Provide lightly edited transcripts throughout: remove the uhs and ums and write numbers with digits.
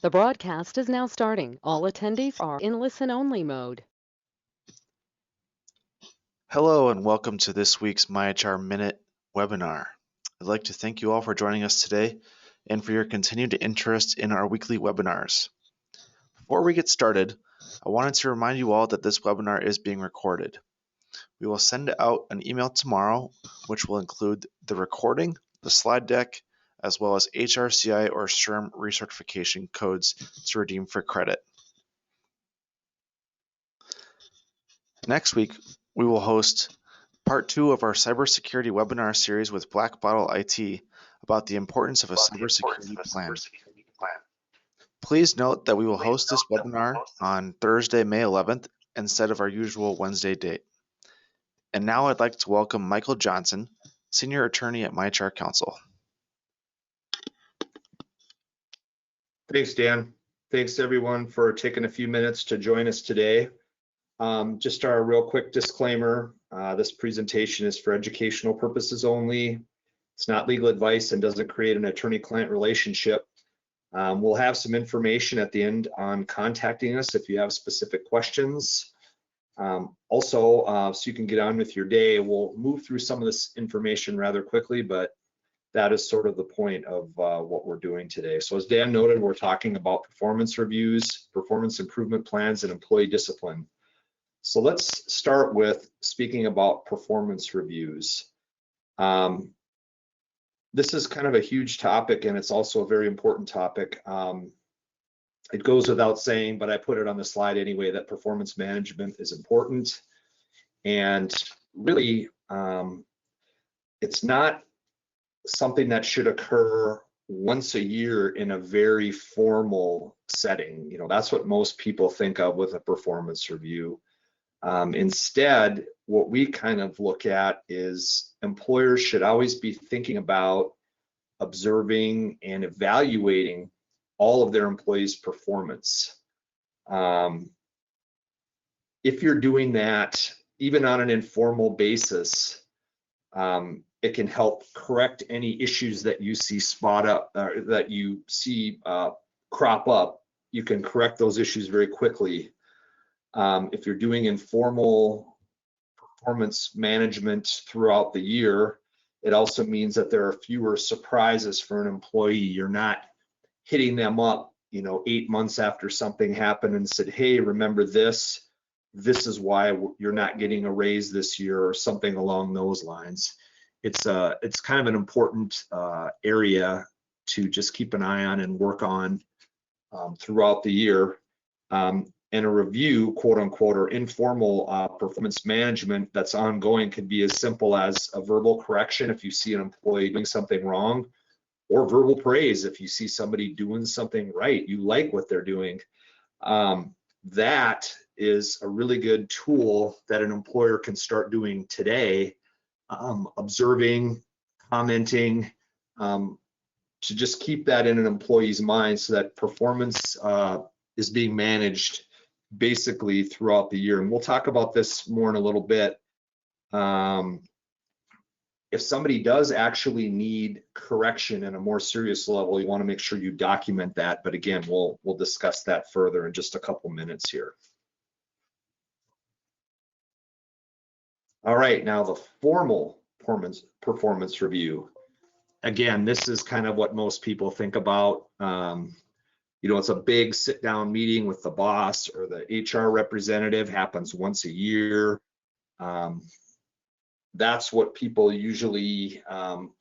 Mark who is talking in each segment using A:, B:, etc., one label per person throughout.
A: The broadcast is now starting. All attendees are in listen-only mode.
B: Hello and welcome to this week's myHR Minute webinar. I'd like to thank you all for joining us today and for your continued interest in our weekly webinars. Before we get started, I wanted to remind you all that this webinar is being recorded. We will send out an email tomorrow, which will include the recording, the slide deck, as well as HRCI or SHRM recertification codes to redeem for credit. Next week, we will host part 2 of our cybersecurity webinar series with Black Bottle IT about the importance of a cybersecurity plan. Please note that we will host this webinar on Thursday, May 11th instead of our usual Wednesday date. And now I'd like to welcome Michael Johnson, Senior Attorney at myHRcounsel.
C: Thanks, Dan. Thanks everyone for taking a few minutes to join us today. Just our real quick disclaimer, this presentation is for educational purposes only. It's not legal advice and doesn't create an attorney-client relationship. We'll have some information at the end on contacting us if you have specific questions. So you can get on with your day, we'll move through some of this information rather quickly, but that is sort of the point of what we're doing today. So as Dan noted, we're talking about performance reviews, performance improvement plans, and employee discipline. So let's start with speaking about performance reviews. This is kind of a huge topic, and it's also a very important topic. It goes without saying, but I put it on the slide anyway, that performance management is important. And really, it's not something that should occur once a year in a very formal setting. You know, that's what most people think of with a performance review. Instead, what we kind of look at is employers should always be thinking about observing and evaluating all of their employees' performance. If you're doing that, even on an informal basis, it can help correct any issues that you see crop up. You can correct those issues very quickly. If you're doing informal performance management throughout the year, it also means that there are fewer surprises for an employee. You're not hitting them up, 8 months after something happened and said, hey, remember this? This is why you're not getting a raise this year, or something along those lines. It's kind of an important area to just keep an eye on and work on throughout the year. And a review, quote unquote, or informal performance management that's ongoing could be as simple as a verbal correction if you see an employee doing something wrong, or verbal praise if you see somebody doing something right, you like what they're doing. That is a really good tool that an employer can start doing today, observing, commenting, to just keep that in an employee's mind so that performance is being managed basically throughout the year. And we'll talk about this more in a little bit. If somebody does actually need correction in a more serious level, you want to make sure you document that. But again, we'll discuss that further in just a couple minutes here. All right, now the formal performance review. Again, this is kind of what most people think about. It's a big sit-down meeting with the boss or the HR representative, happens once a year. That's what people usually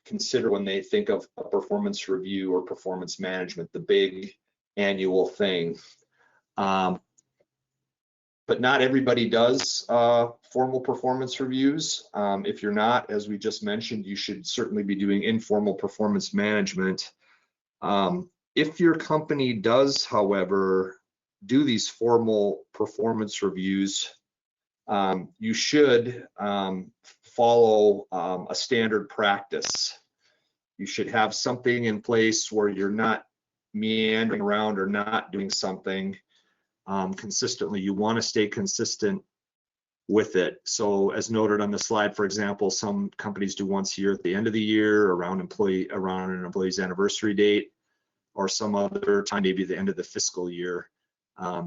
C: consider when they think of a performance review or performance management, the big annual thing. But not everybody does formal performance reviews. If you're not, as we just mentioned, you should certainly be doing informal performance management. If your company does, however, do these formal performance reviews, you should follow a standard practice. You should have something in place where you're not meandering around or not doing something consistently. You want to stay consistent with it. So as noted on the slide, for example, some companies do once a year at the end of the year around an employee's anniversary date. or some other time, maybe the end of the fiscal year.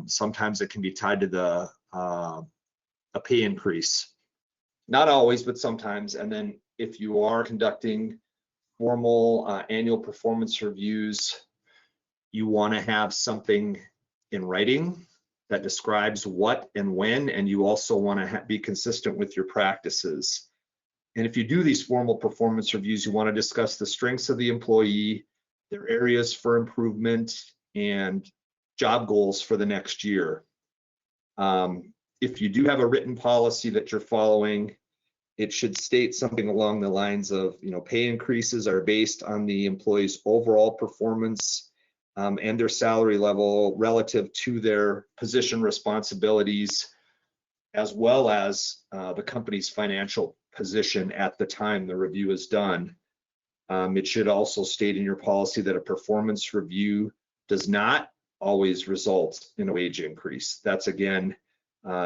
C: Sometimes it can be tied to a pay increase. Not always, but sometimes. And then if you are conducting formal annual performance reviews, you want to have something in writing that describes what and when, and you also want to be consistent with your practices. And if you do these formal performance reviews, you want to discuss the strengths of the employee, their areas for improvement, and job goals for the next year. If you do have a written policy that you're following, it should state something along the lines of, pay increases are based on the employee's overall performance and their salary level relative to their position responsibilities, as well as the company's financial position at the time the review is done. It should also state in your policy that a performance review does not always result in a wage increase. That's again,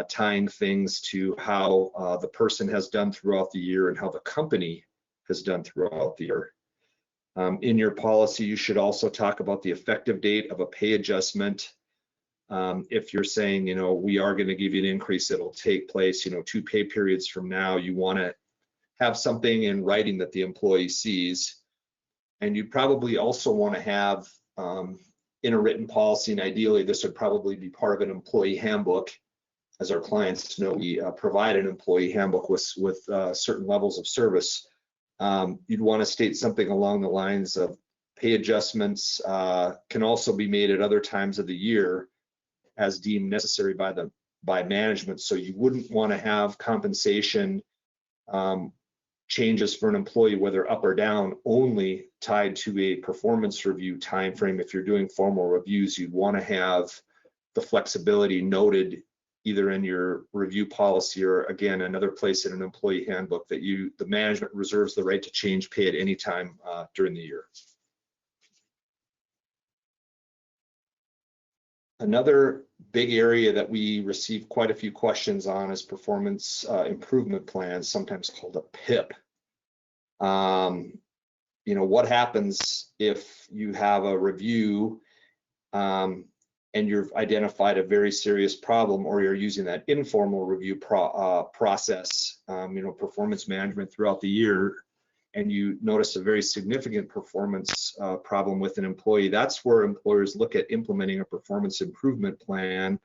C: tying things to how the person has done throughout the year and how the company has done throughout the year. In your policy, you should also talk about the effective date of a pay adjustment. If you're saying, we are going to give you an increase, it'll take place, 2 pay periods from now, you want to have something in writing that the employee sees. And you probably also want to have in a written policy, and ideally this would probably be part of an employee handbook. As our clients know, we provide an employee handbook with certain levels of service. You'd want to state something along the lines of pay adjustments can also be made at other times of the year as deemed necessary by management. So you wouldn't want to have compensation changes for an employee, whether up or down, only tied to a performance review timeframe. If you're doing formal reviews, you'd want to have the flexibility noted either in your review policy or again another place in an employee handbook that the management reserves the right to change pay at any time during the year. Another big area that we receive quite a few questions on is performance improvement plans, sometimes called a PIP. What happens if you have a review and you've identified a very serious problem, or you're using that informal review process, performance management throughout the year, and you notice a very significant performance problem with an employee. That's where employers look at implementing a performance improvement plan.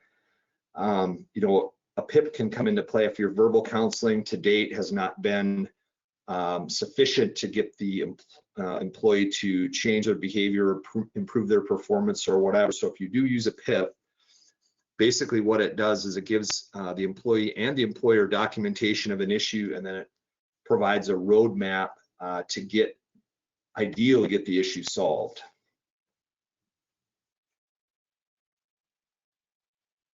C: A PIP can come into play if your verbal counseling to date has not been sufficient to get the employee to change their behavior, improve their performance or whatever. So if you do use a PIP, basically what it does is it gives the employee and the employer documentation of an issue, and then it provides a roadmap to ideally get the issue solved.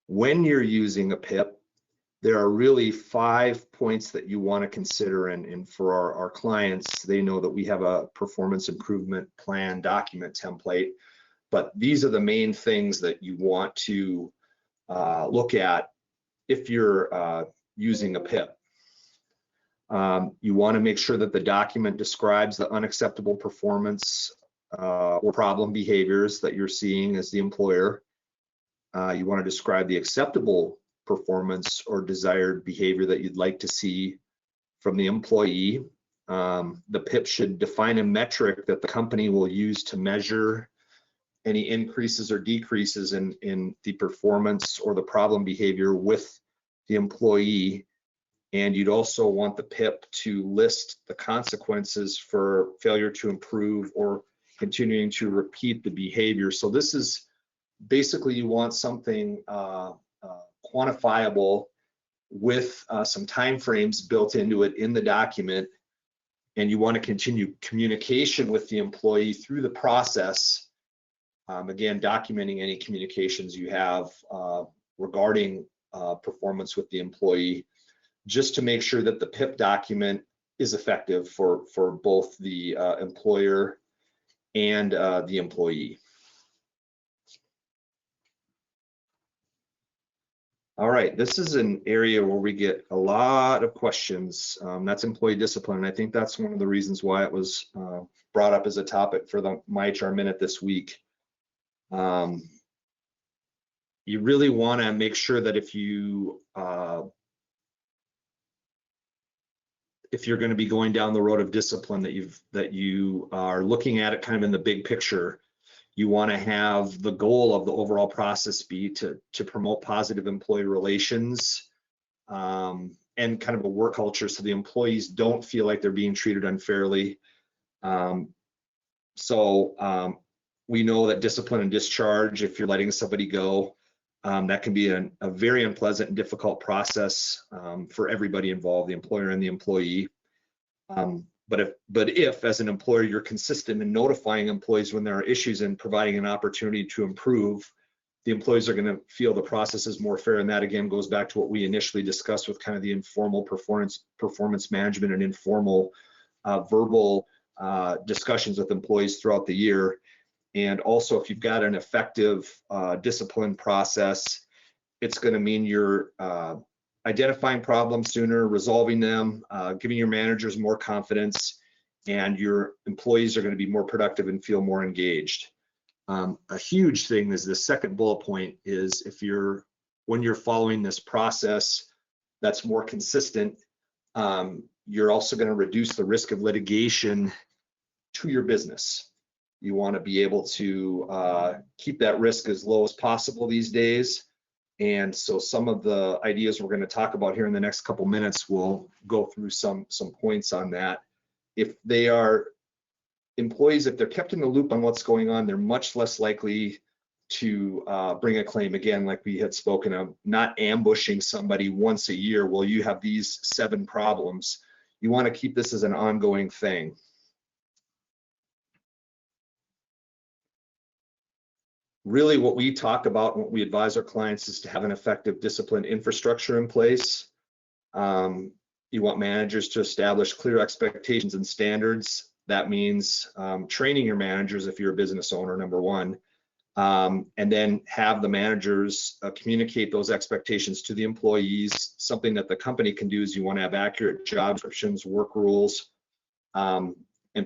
C: When you're using a PIP, there are really 5 points that you want to consider, and for our clients, they know that we have a performance improvement plan document template, but these are the main things that you want to look at if you're using a PIP. You want to make sure that the document describes the unacceptable performance or problem behaviors that you're seeing as the employer. You want to describe the acceptable performance or desired behavior that you'd like to see from the employee. The PIP should define a metric that the company will use to measure any increases or decreases in the performance or the problem behavior with the employee. And you'd also want the PIP to list the consequences for failure to improve or continuing to repeat the behavior. So this is basically, you want something quantifiable with some timeframes built into it in the document, and you want to continue communication with the employee through the process. Again, documenting any communications you have regarding performance with the employee, just to make sure that the PIP document is effective for both the employer and the employee. All right, this is an area where we get a lot of questions. That's employee discipline. And I think that's one of the reasons why it was brought up as a topic for the myHR Minute this week. You really want to make sure that if you're going to be going down the road of discipline, that you are looking at it kind of in the big picture. You want to have the goal of the overall process be to promote positive employee relations, and kind of a work culture so the employees don't feel like they're being treated unfairly. We know that discipline and discharge, if you're letting somebody go, that can be a very unpleasant and difficult process for everybody involved, the employer and the employee. But if as an employer you're consistent in notifying employees when there are issues and providing an opportunity to improve, the employees are going to feel the process is more fair. And that again goes back to what we initially discussed with kind of the informal performance management and informal verbal discussions with employees throughout the year. And also, if you've got an effective discipline process, it's going to mean you're identifying problems sooner, resolving them, giving your managers more confidence, and your employees are going to be more productive and feel more engaged. A huge thing is the second bullet point is when you're following this process that's more consistent, you're also going to reduce the risk of litigation to your business. You want to be able to keep that risk as low as possible these days. And so some of the ideas we're going to talk about here in the next couple minutes will go through some points on that. If they are employees, if they're kept in the loop on what's going on, they're much less likely to bring a claim. Again, like we had spoken of, not ambushing somebody once a year. Well, you have these 7 problems. You want to keep this as an ongoing thing. Really, what we talk about and what we advise our clients is to have an effective discipline infrastructure in place. You want managers to establish clear expectations and standards. That means training your managers if you're a business owner, number one, and then have the managers communicate those expectations to the employees. Something that the company can do is you want to have accurate job descriptions, work rules, and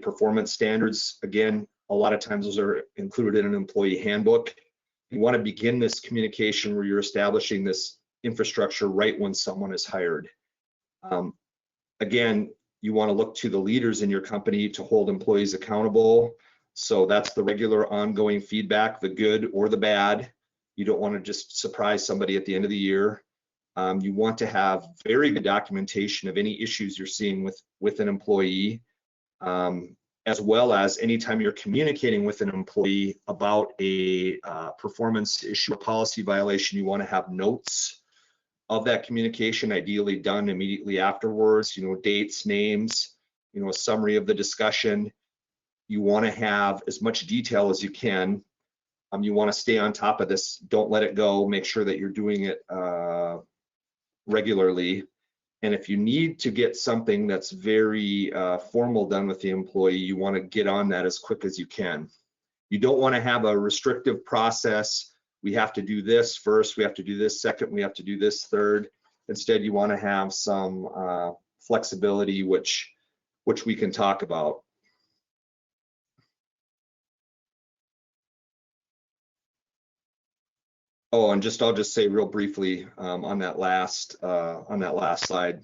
C: performance standards. Again, a lot of times those are included in an employee handbook. You want to begin this communication where you're establishing this infrastructure right when someone is hired. Again, you want to look to the leaders in your company to hold employees accountable. So that's the regular ongoing feedback, the good or the bad. You don't want to just surprise somebody at the end of the year. You want to have very good documentation of any issues you're seeing with an employee. As well as anytime you're communicating with an employee about a performance issue or policy violation, you want to have notes of that communication, ideally done immediately afterwards, dates, names, a summary of the discussion. You want to have as much detail as you can. You want to stay on top of this. Don't let it go. Make sure that you're doing it regularly. And if you need to get something that's very formal done with the employee, you want to get on that as quick as you can. You don't want to have a restrictive process. We have to do this first, we have to do this second, we have to do this third. Instead, you want to have some flexibility, which we can talk about. Oh, and I'll just say real briefly on that last slide,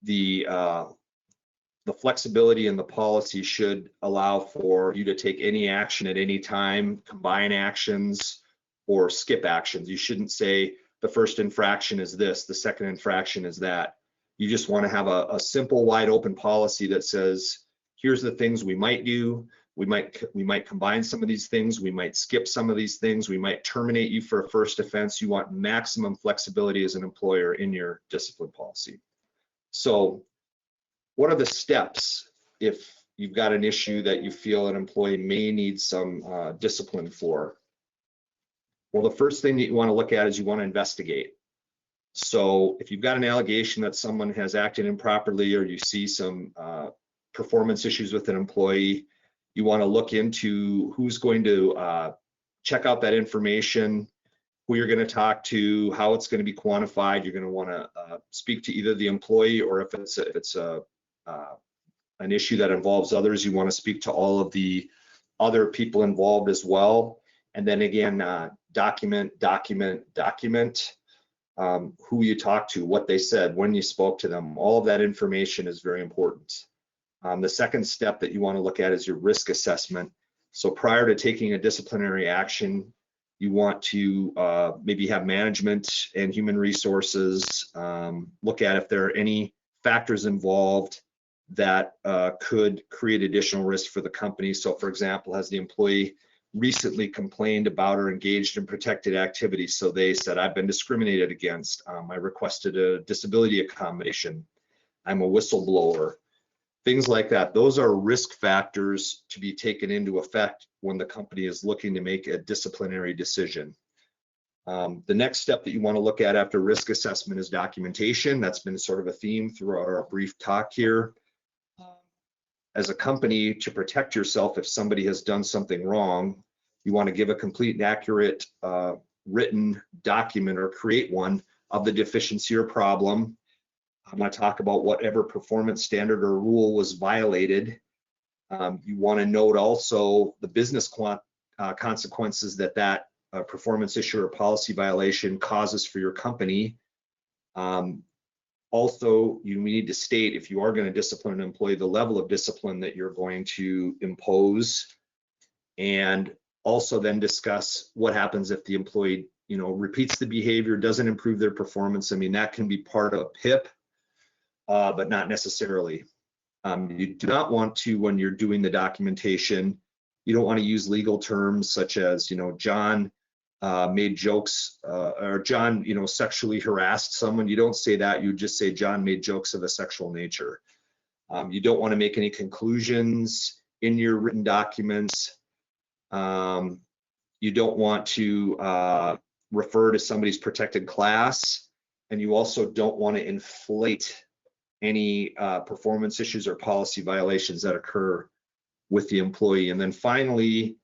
C: the flexibility in the policy should allow for you to take any action at any time, combine actions, or skip actions. You shouldn't say the first infraction is this, the second infraction is that. You just want to have a simple, wide open policy that says, here's the things we might do. We might combine some of these things. We might skip some of these things. We might terminate you for a first offense. You want maximum flexibility as an employer in your discipline policy. So what are the steps if you've got an issue that you feel an employee may need some discipline for? Well, the first thing that you want to look at is you want to investigate. So if you've got an allegation that someone has acted improperly or you see some performance issues with an employee, you want to look into who's going to check out that information, who you're going to talk to, how it's going to be quantified. You're going to want to speak to either the employee, or if it's an issue that involves others, you want to speak to all of the other people involved as well. And then again, document who you talked to, what they said, when you spoke to them. All of that information is very important. The second step that you want to look at is your risk assessment. So prior to taking a disciplinary action, you want to maybe have management and human resources look at if there are any factors involved that could create additional risk for the company. So for example, has the employee recently complained about or engaged in protected activities? So they said, I've been discriminated against. I requested a disability accommodation. I'm a whistleblower. Things like that. Those are risk factors to be taken into effect when the company is looking to make a disciplinary decision. The next step that you want to look at after risk assessment is documentation. That's been sort of a theme through our brief talk here. As a company, to protect yourself if somebody has done something wrong, you want to give a complete and accurate written document or create one of the deficiency or problem. I'm going to talk about whatever performance standard or rule was violated. You want to note also the business consequences that performance issue or policy violation causes for your company. Also, you need to state, if you are going to discipline an employee, the level of discipline that you're going to impose, and also then discuss what happens if the employee, repeats the behavior, doesn't improve their performance. I mean, that can be part of PIP, but not necessarily. You do not want to, when you're doing the documentation, you don't want to use legal terms such as, John made jokes or John, sexually harassed someone. You don't say that. You just say John made jokes of a sexual nature. You don't want to make any conclusions in your written documents. You don't want to refer to somebody's protected class, and you also don't want to inflate any performance issues or policy violations that occur with the employee. And then finally,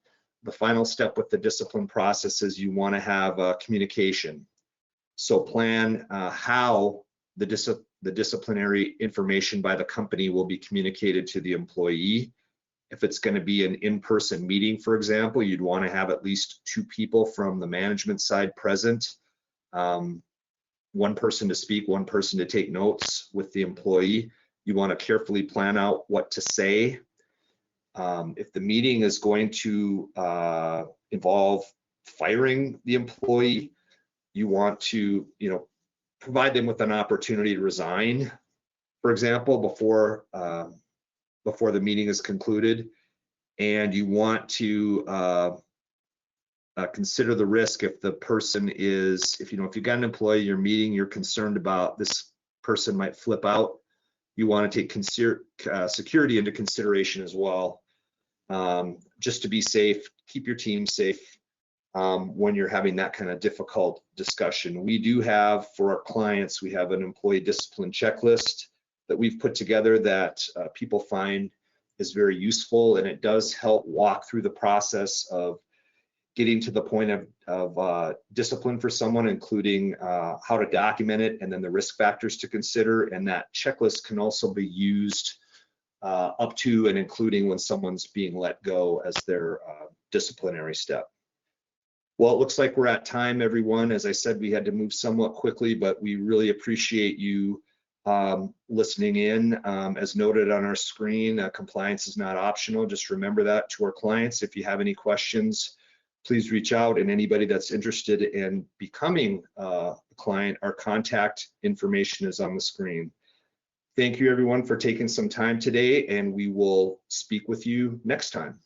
C: the final step with the discipline process is you want to have communication. So plan how the disciplinary information by the company will be communicated to the employee. If it's going to be an in-person meeting, for example, you'd want to have at least 2 people from the management side present. One person to speak, one person to take notes with the employee. You want to carefully plan out what to say. If the meeting is going to involve firing the employee, you want to, provide them with an opportunity to resign, for example, before the meeting is concluded. And you want to consider the risk if the person is, if you've got an employee you're meeting, you're concerned about this person might flip out, you want to take security into consideration as well, just to be safe, keep your team safe when you're having that kind of difficult discussion. We do have, for our clients, we have an employee discipline checklist that we've put together that people find is very useful, and it does help walk through the process of getting to the point of discipline for someone, including how to document it and then the risk factors to consider. And that checklist can also be used up to and including when someone's being let go as their disciplinary step. Well, it looks like we're at time, everyone. As I said, we had to move somewhat quickly, but we really appreciate you listening in. As noted on our screen, compliance is not optional. Just remember that to our clients. If you have any questions, please reach out, and anybody that's interested in becoming a client, our contact information is on the screen. Thank you, everyone, for taking some time today, and we will speak with you next time.